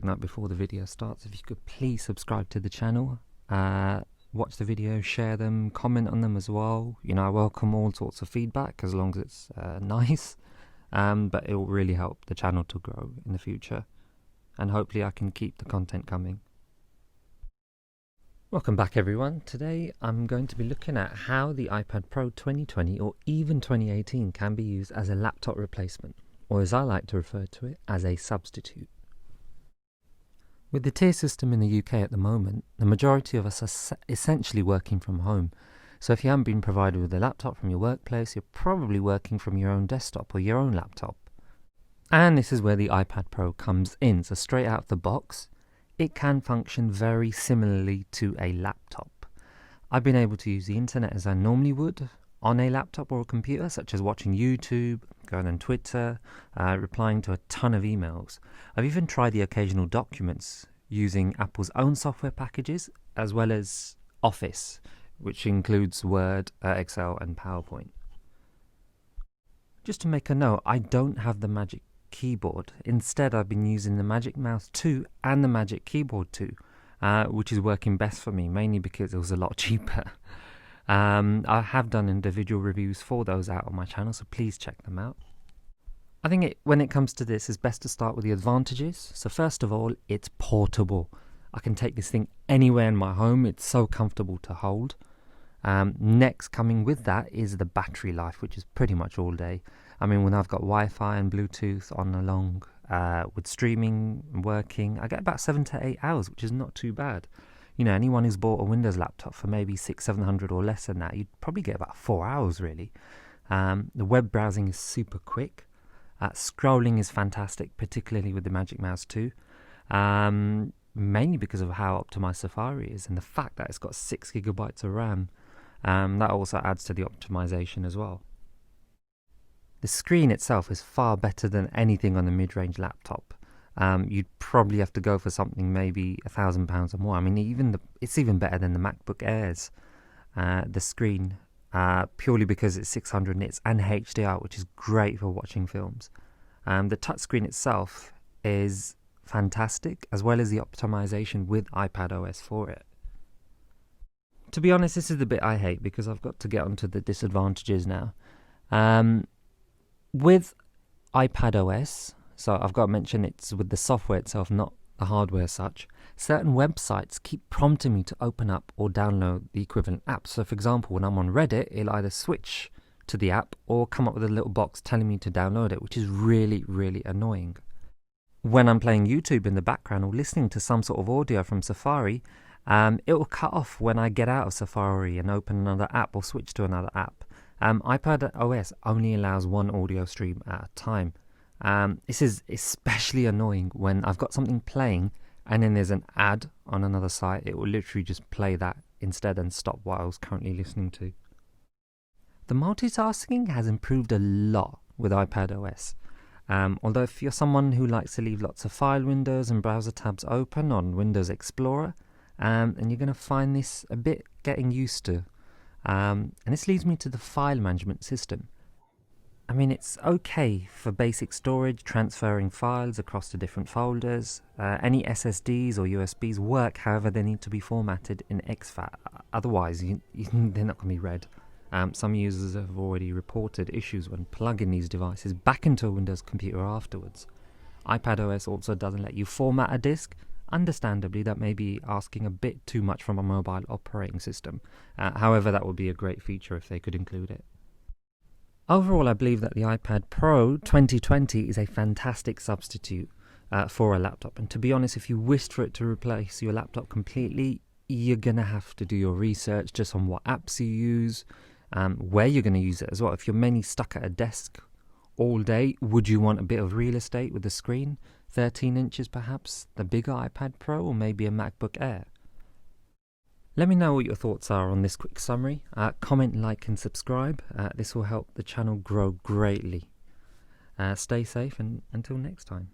quick note before the video starts. If you could please subscribe to the channel, watch the videos, share them, comment on them as well. You know, I welcome all sorts of feedback as long as it's nice, but it will really help the channel to grow in the future, and hopefully I can keep the content coming. Welcome back everyone. Today I'm going to be looking at how the iPad Pro 2020 or even 2018 can be used as a laptop replacement, or as I like to refer to it, as a substitute. With the tier system in the UK at the moment, the majority of us are essentially working from home. So if you haven't been provided with a laptop from your workplace, you're probably working from your own desktop or your own laptop. And this is where the iPad Pro comes in. So straight out of the box, it can function very similarly to a laptop. I've been able to use the internet as I normally would on a laptop or a computer, such as watching YouTube, going on Twitter, replying to a ton of emails. I've even tried the occasional documents using Apple's own software packages, as well as Office, which includes Word, Excel and PowerPoint. Just to make a note, I don't have the Magic Keyboard. Instead, I've been using the Magic Mouse 2 and the Magic Keyboard 2, which is working best for me, mainly because it was a lot cheaper. I have done individual reviews for those out on my channel, so please check them out. I think when it comes to this, it's best to start with the advantages. So first of all, it's portable. I can take this thing anywhere in my home. It's so comfortable to hold. Next, coming with that is the battery life, which is pretty much all day. I mean, when I've got Wi-Fi and Bluetooth on along with streaming and working, I get about 7 to 8 hours, which is not too bad. You know, anyone who's bought a Windows laptop for maybe $600-700 or less than that, you'd probably get about 4 hours really. The web browsing is super quick. Scrolling is fantastic, particularly with the Magic Mouse 2. Mainly because of how optimized Safari is and the fact that it's got 6 GB of RAM. That also adds to the optimization as well. The screen itself is far better than anything on the mid-range laptop. You'd probably have to go for something maybe £1,000 or more. I mean, it's even better than the MacBook Airs. The screen, purely because it's 600 nits and HDR, which is great for watching films. The touchscreen itself is fantastic, as well as the optimization with iPadOS for it. To be honest, this is the bit I hate because I've got to get onto the disadvantages now. With iPadOS, so I've got to mention it's with the software itself, not the hardware as such, certain websites keep prompting me to open up or download the equivalent app. So for example, when I'm on Reddit, it'll either switch to the app or come up with a little box telling me to download it, which is really, really annoying. When I'm playing YouTube in the background or listening to some sort of audio from Safari, it will cut off when I get out of Safari and open another app or switch to another app. iPadOS only allows one audio stream at a time. This is especially annoying when I've got something playing and then there's an ad on another site. It will literally just play that instead and stop what I was currently listening to. The multitasking has improved a lot with iPadOS. Although if you're someone who likes to leave lots of file windows and browser tabs open on Windows Explorer, and you're going to find this a bit getting used to. And this leads me to the file management system. I mean, it's okay for basic storage, transferring files across the different folders. Any SSDs or USBs work, however they need to be formatted in exFAT. Otherwise, they're not going to be read. Some users have already reported issues when plugging these devices back into a Windows computer afterwards. iPadOS also doesn't let you format a disk. Understandably, that may be asking a bit too much from a mobile operating system. However, that would be a great feature if they could include it. Overall, I believe that the iPad Pro 2020 is a fantastic substitute for a laptop. And to be honest, if you wished for it to replace your laptop completely, you're going to have to do your research just on what apps you use, where you're going to use it as well. If you're mainly stuck at a desk all day, would you want a bit of real estate with the screen? 13 inches perhaps, the bigger iPad Pro, or maybe a MacBook Air? Let me know what your thoughts are on this quick summary. Comment, like and subscribe. This will help the channel grow greatly. Stay safe and until next time.